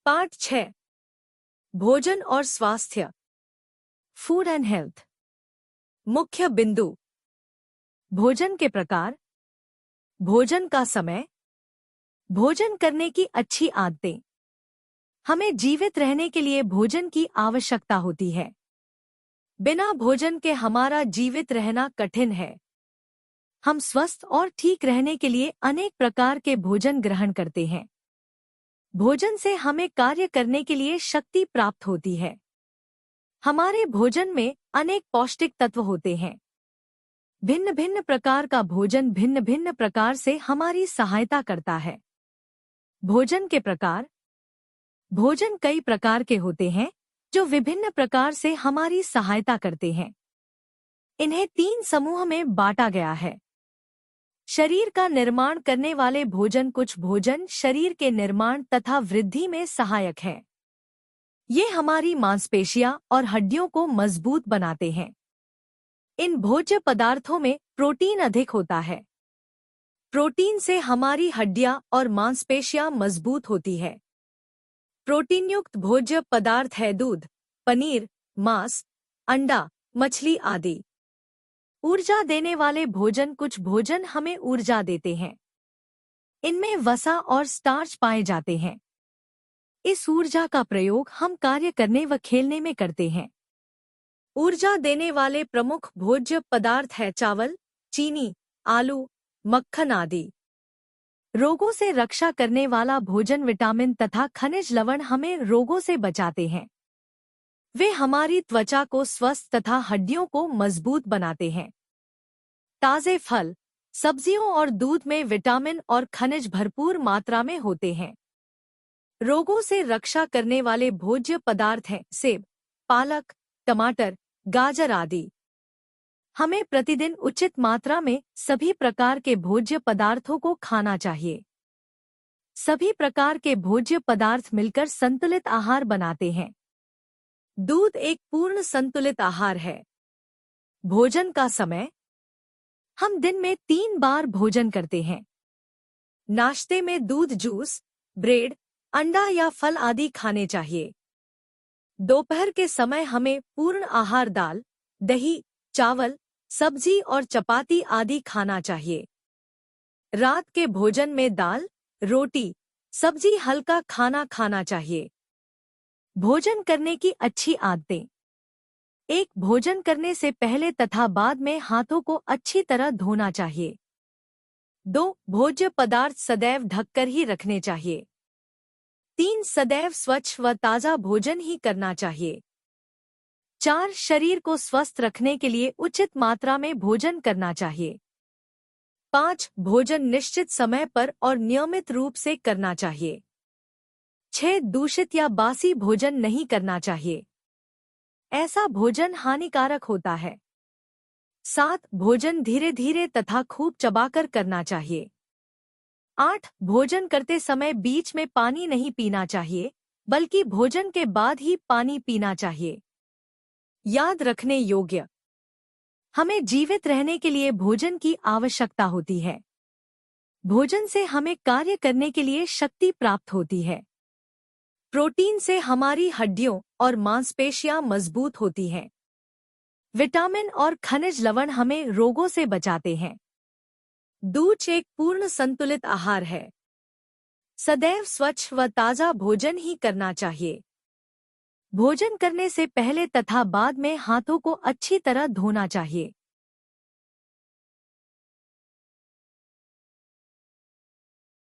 पाठ 6 भोजन और स्वास्थ्य फूड एंड हेल्थ। मुख्य बिंदु। भोजन के प्रकार, भोजन का समय, भोजन करने की अच्छी आदतें। हमें जीवित रहने के लिए भोजन की आवश्यकता होती है। बिना भोजन के हमारा जीवित रहना कठिन है। हम स्वस्थ और ठीक रहने के लिए अनेक प्रकार के भोजन ग्रहण करते हैं। भोजन से हमें कार्य करने के लिए शक्ति प्राप्त होती है। हमारे भोजन में अनेक पौष्टिक तत्व होते हैं। भिन्न भिन्न प्रकार का भोजन भिन्न भिन्न प्रकार से हमारी सहायता करता है। भोजन के प्रकार। भोजन कई प्रकार के होते हैं जो विभिन्न प्रकार से हमारी सहायता करते हैं। इन्हें 3 समूह में बांटा गया है। शरीर का निर्माण करने वाले भोजन। कुछ भोजन शरीर के निर्माण तथा वृद्धि में सहायक हैं। ये हमारी मांसपेशियां और हड्डियों को मजबूत बनाते हैं। इन भोज्य पदार्थों में प्रोटीन अधिक होता है। प्रोटीन से हमारी हड्डियां और मांसपेशियां मजबूत होती है। प्रोटीनयुक्त भोज्य पदार्थ है दूध, पनीर, मांस, अंडा, मछली आदि। ऊर्जा देने वाले भोजन। कुछ भोजन हमें ऊर्जा देते हैं। इनमें वसा और स्टार्च पाए जाते हैं। इस ऊर्जा का प्रयोग हम कार्य करने व खेलने में करते हैं। ऊर्जा देने वाले प्रमुख भोज्य पदार्थ है चावल, चीनी, आलू, मक्खन आदि। रोगों से रक्षा करने वाला भोजन। विटामिन तथा खनिज लवण हमें रोगों से बचाते हैं। वे हमारी त्वचा को स्वस्थ तथा हड्डियों को मजबूत बनाते हैं। ताजे फल, सब्जियों और दूध में विटामिन और खनिज भरपूर मात्रा में होते हैं। रोगों से रक्षा करने वाले भोज्य पदार्थ हैं सेब, पालक, टमाटर, गाजर आदि। हमें प्रतिदिन उचित मात्रा में सभी प्रकार के भोज्य पदार्थों को खाना चाहिए। सभी प्रकार के भोज्य पदार्थ मिलकर संतुलित आहार बनाते हैं। दूध एक पूर्ण संतुलित आहार है। भोजन का समय। हम दिन में 3 बार भोजन करते हैं। नाश्ते में दूध, जूस, ब्रेड, अंडा या फल आदि खाने चाहिए। दोपहर के समय हमें पूर्ण आहार दाल, दही, चावल, सब्जी और चपाती आदि खाना चाहिए। रात के भोजन में दाल, रोटी, सब्जी हल्का खाना खाना चाहिए। भोजन करने की अच्छी आदतें। 1. भोजन करने से पहले तथा बाद में हाथों को अच्छी तरह धोना चाहिए। 2. भोज्य पदार्थ सदैव ढककर ही रखने चाहिए। 3. सदैव स्वच्छ व ताज़ा भोजन ही करना चाहिए। 4. शरीर को स्वस्थ रखने के लिए उचित मात्रा में भोजन करना चाहिए। 5. भोजन निश्चित समय पर और नियमित रूप से करना चाहिए। 6. दूषित या बासी भोजन नहीं करना चाहिए। ऐसा भोजन हानिकारक होता है। 7. भोजन धीरे धीरे तथा खूब चबाकर करना चाहिए। 8. भोजन करते समय बीच में पानी नहीं पीना चाहिए, बल्कि भोजन के बाद ही पानी पीना चाहिए। याद रखने योग्य। हमें जीवित रहने के लिए भोजन की आवश्यकता होती है। भोजन से हमें कार्य करने के लिए शक्ति प्राप्त होती है। प्रोटीन से हमारी हड्डियों और मांसपेशियां मजबूत होती हैं। विटामिन और खनिज लवण हमें रोगों से बचाते हैं। दूध एक पूर्ण संतुलित आहार है। सदैव स्वच्छ व ताज़ा भोजन ही करना चाहिए। भोजन करने से पहले तथा बाद में हाथों को अच्छी तरह धोना चाहिए।